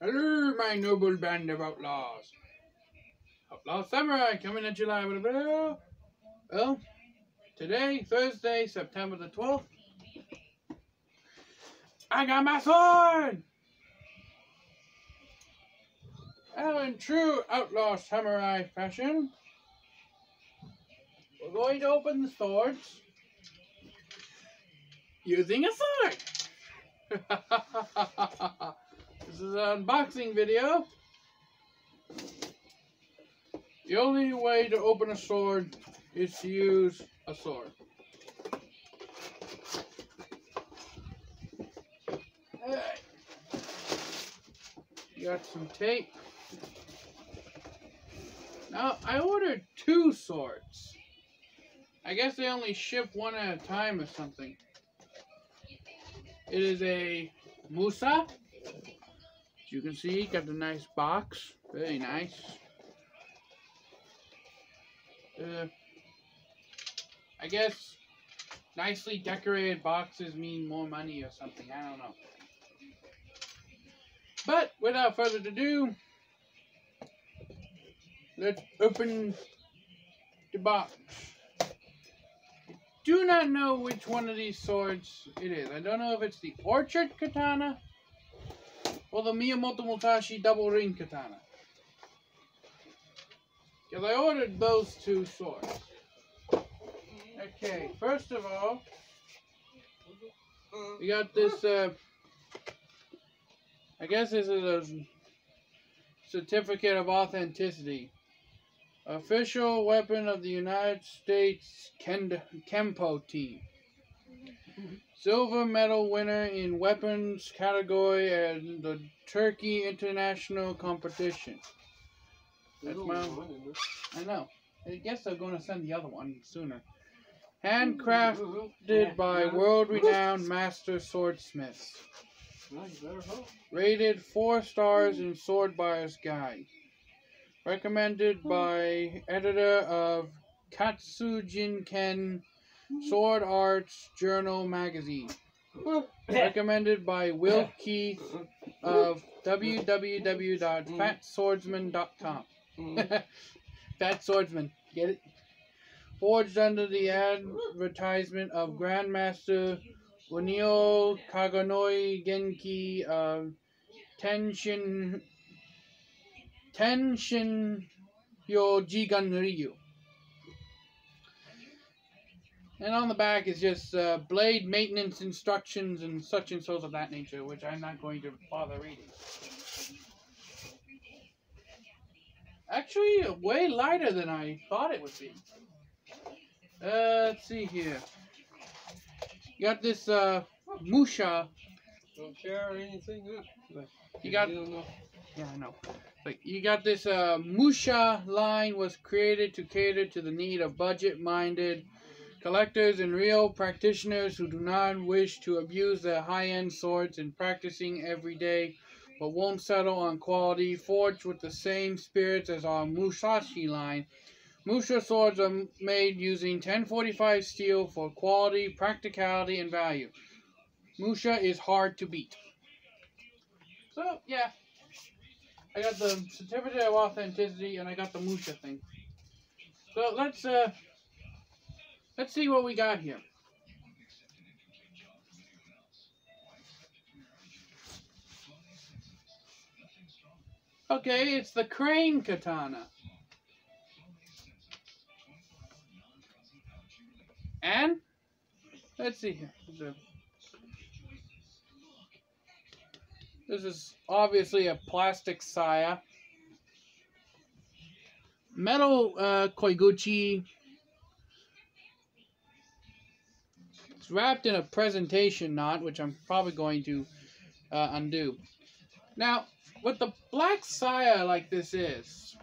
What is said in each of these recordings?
Hello, my noble band of outlaws. Outlaw Samurai coming at you live with a video. Well, today, Thursday, September the 12th, I got my sword! Well, in true Outlaw Samurai fashion, we're going to open the swords using a sword! This is an unboxing video. The only way to open a sword is to use a sword. Alright. You got some tape. Now, I ordered 2 swords. I guess they only ship one at a time or something. It is a Musa. As you can see, got the nice box. Very nice. I guess nicely decorated boxes mean more money or something. I don't know. But without further ado, let's open the box. I do not know which one of these swords it is. I don't know if it's the Orchard Katana or the Miyamoto Mutashi Double Ring Katana. Because I ordered those 2 swords. Okay, first of all, we got this, I guess this is a certificate of authenticity. Official weapon of the United States Kempo team. Silver medal winner in weapons category at the Turkey International Competition. That's I know. I guess they're going to send the other one sooner. Handcrafted by world-renowned master swordsmiths. Rated 4 stars in Sword Buyer's Guide. Recommended by editor of Katsujin-ken Sword Arts Journal magazine. Recommended by Will Keith of www.fatswordsman.com. Fat Swordsman, get it? Forged under the advertisement of Grandmaster Wunio Kaganoi Genki of Tenshin Yojigan Ryu. And on the back is just blade maintenance instructions and such and so of that nature, which I'm not going to bother reading. Actually, way lighter than I thought it would be. Let's see here. You got this Musha. Don't share anything. You got. Yeah, I know. Like you got this Musha line was created to cater to the need of budget-minded collectors and real practitioners who do not wish to abuse their high-end swords in practicing every day, but won't settle on quality. Forged with the same spirits as our Musashi line, Musha swords are made using 1045 steel for quality, practicality, and value. Musha is hard to beat. So, yeah. I got the certificate of authenticity and I got the Musha thing. So, let's see what we got here. Okay, it's the Crane Katana. And, let's see here. This is obviously a plastic saya. Metal koiguchi. It's wrapped in a presentation knot, which I'm probably going to undo. Now, what the black saya like this is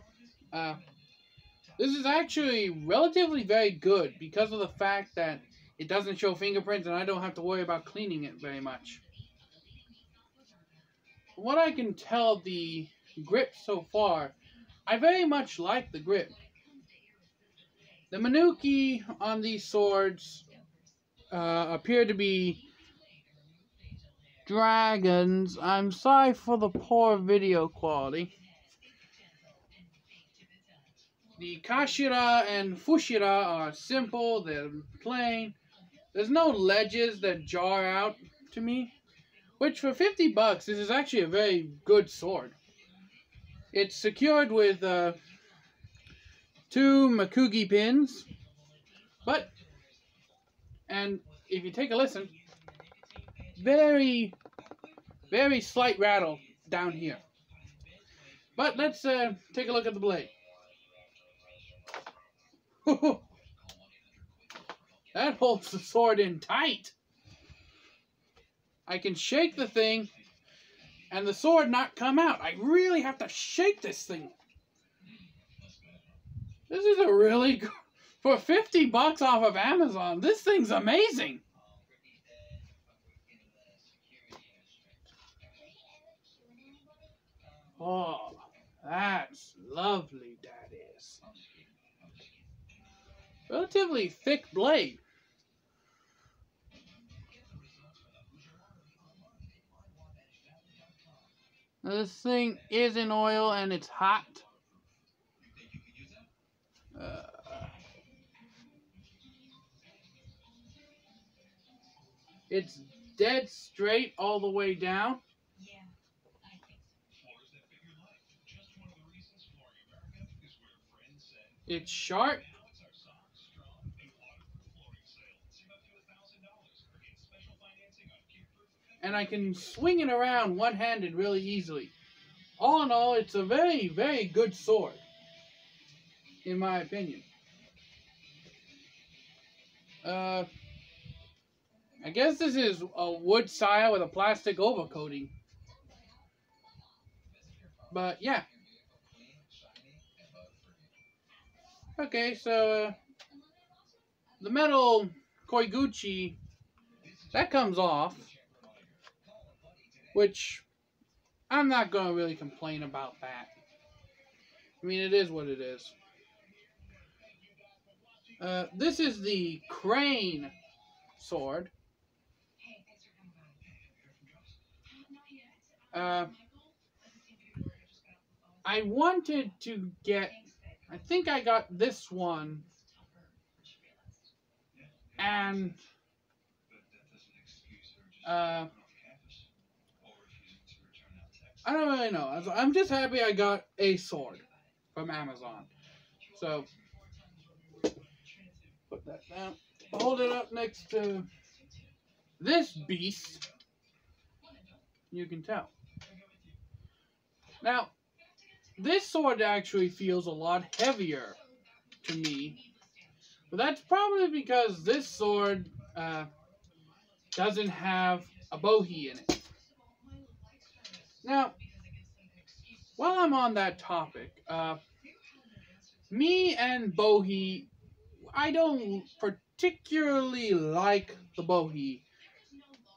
actually relatively very good because of the fact that it doesn't show fingerprints and I don't have to worry about cleaning it very much. From what I can tell, the grip so far, I very much like the grip. The Manuki on these swords appear to be dragons. I'm sorry for the poor video quality. The Kashira and Fushira are simple, they're plain. There's no ledges that jar out to me. Which for 50 bucks, this is actually a very good sword. It's secured with 2 Makugi pins. And if you take a listen, very, very slight rattle down here. But let's take a look at the blade. That holds the sword in tight. I can shake the thing and the sword not come out. I really have to shake this thing. This is a really good... For 50 bucks off of Amazon, this thing's amazing. Oh, that's lovely, that is. Relatively thick blade. Now, this thing is in oil and it's hot. It's dead straight all the way down. It's sharp. And I can swing it around one-handed really easily. All in all, it's a very, very good sword, in my opinion. I guess this is a wood saya with a plastic overcoating. But yeah. Okay, so the metal Koiguchi, that comes off. Which, I'm not going to really complain about that. I mean, it is what it is. This is the Crane sword. I wanted to get... I think I got this one. And... I don't really know. I'm just happy I got a sword from Amazon. So, put that down. Hold it up next to this beast. You can tell. Now, this sword actually feels a lot heavier to me. But that's probably because this sword doesn't have a bohie in it. Now, while I'm on that topic, me and bohie, I don't particularly like the bohie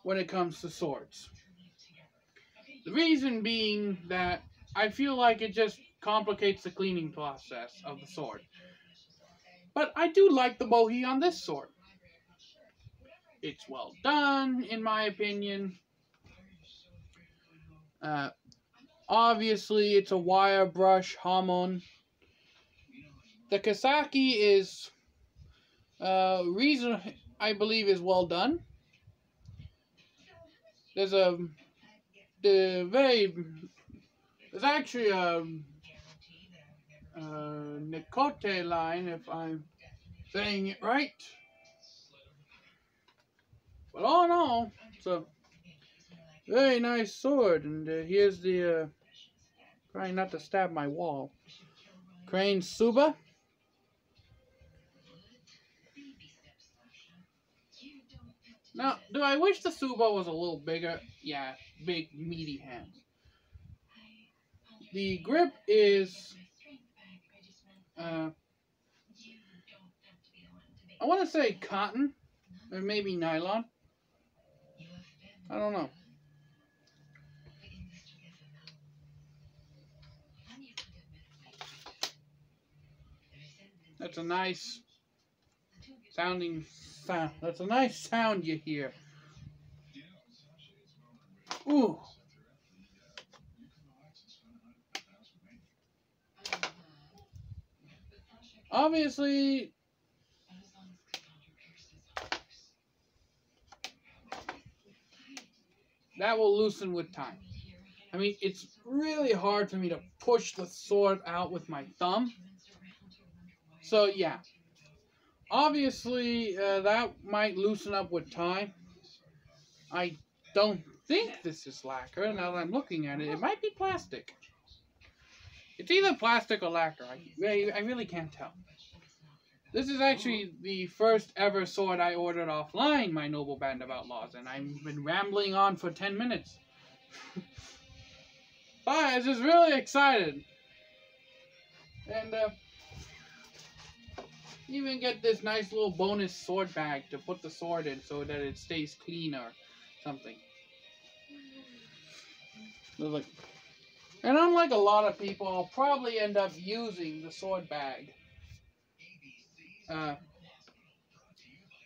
when it comes to swords. The reason being that I feel like it just complicates the cleaning process of the sword. But I do like the bohie on this sword. It's well done, in my opinion. Obviously, it's a wire brush Hamon. The Kasaki is I believe is well done. There's actually a Nikote line, if I'm saying it right. But all in all, it's a very nice sword. And here's the, trying not to stab my wall, Crane Suba. Now, do I wish the Suba was a little bigger? Yeah, big, meaty hands. The grip is, I want to say cotton, or maybe nylon. I don't know. That's a nice sounding sound. That's a nice sound you hear. Ooh. Obviously, that will loosen with time. I mean, it's really hard for me to push the sword out with my thumb. So, yeah. Obviously, that might loosen up with time. I don't think this is lacquer. Now that I'm looking at it, it might be plastic. It's either plastic or lacquer. I really can't tell. This is actually the first ever sword I ordered offline, my Noble Band of Outlaws, and I've been rambling on for 10 minutes. But I was just really excited. And even get this nice little bonus sword bag to put the sword in so that it stays clean or something. Look. And unlike a lot of people, I'll probably end up using the sword bag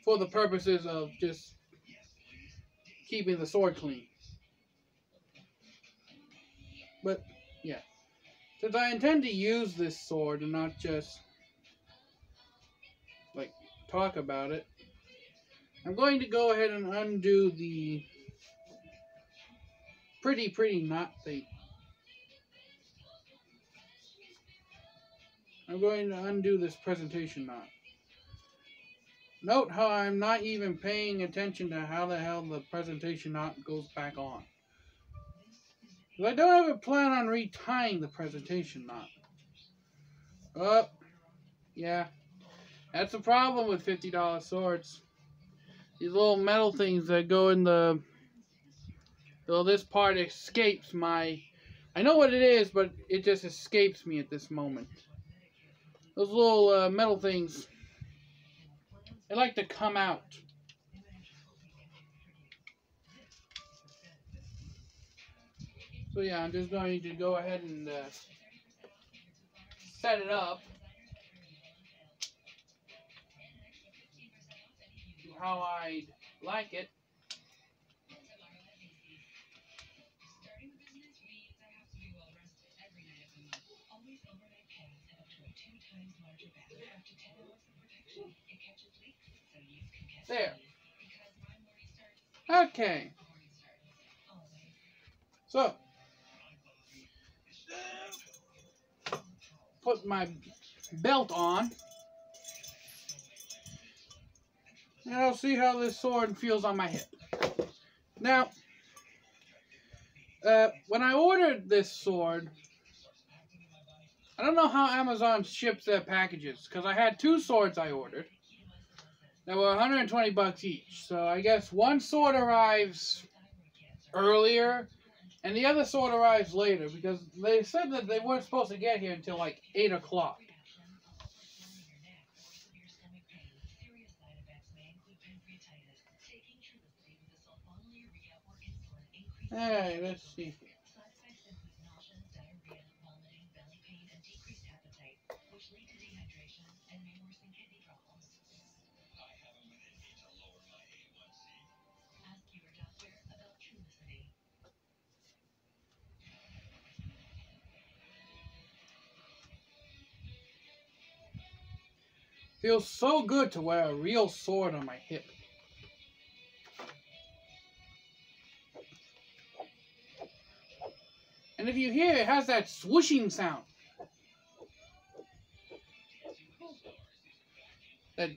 for the purposes of just keeping the sword clean. But, yeah. Since I intend to use this sword and not just, like, talk about it, I'm going to go ahead and undo the pretty knot thing. I'm going to undo this presentation knot. Note how I'm not even paying attention to how the hell the presentation knot goes back on. Because I don't have a plan on retying the presentation knot. Oh, yeah. That's the problem with $50 swords. These little metal things that go in the... Well, this part escapes my... I know what it is, but it just escapes me at this moment. Those little metal things, they like to come out. So yeah, I'm just going to go ahead and set it up to how I'd like it. There. Okay. So, put my belt on. And I'll see how this sword feels on my hip. Now, when I ordered this sword, I don't know how Amazon ships their packages, because I had two swords I ordered that were $120 each. So I guess one sword arrives earlier, and the other sword arrives later, because they said that they weren't supposed to get here until like 8 o'clock. Alright, let's see. Feels so good to wear a real sword on my hip. And if you hear, it has that swooshing sound. That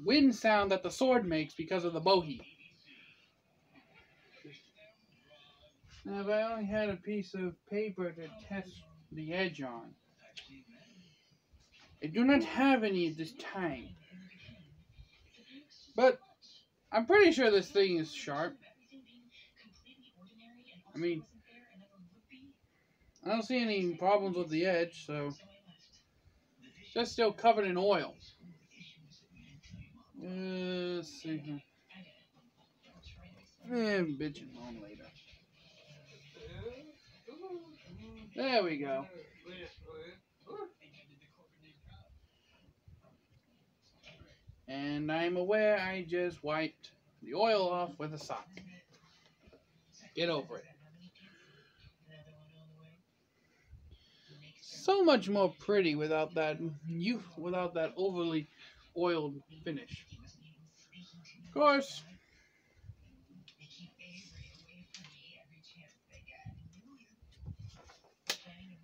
wind sound that the sword makes because of the bowie. Now, if I only had a piece of paper to test the edge on. I do not have any at this time. But I'm pretty sure this thing is sharp. I mean, I don't see any problems with the edge, so it's just still covered in oil. Let's see here. Bitchin' on later. There we go. And I'm aware I just wiped the oil off with a sock. Get over it. so much more pretty without that overly oiled finish. Of course,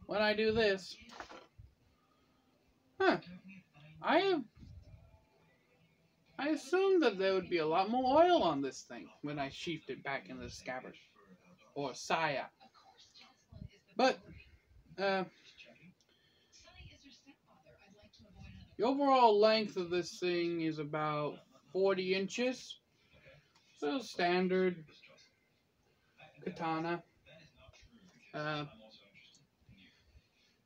when I do this, I assumed that there would be a lot more oil on this thing when I sheathed it back in the scabbard or saya. But the overall length of this thing is about 40 inches. So standard katana.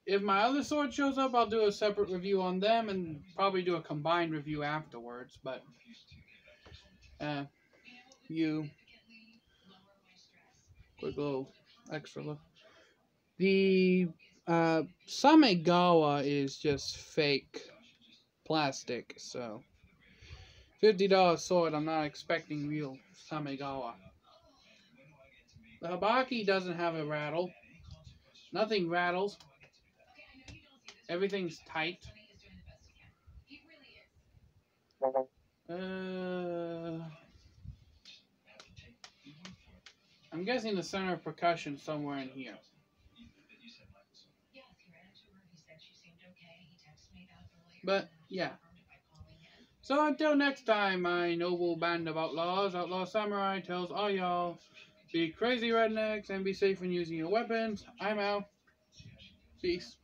If my other sword shows up, I'll do a separate review on them and probably do a combined review afterwards. But quick little extra look. The Samegawa is just fake plastic, so $50 sword. I'm not expecting real Samegawa. The Habaki doesn't have a rattle. Nothing rattles. Everything's tight. I'm guessing the center of percussion somewhere in here. But yeah. So until next time, my noble band of outlaws, Outlaw Samurai tells all y'all, be crazy rednecks and be safe when using your weapons. I'm out. Peace.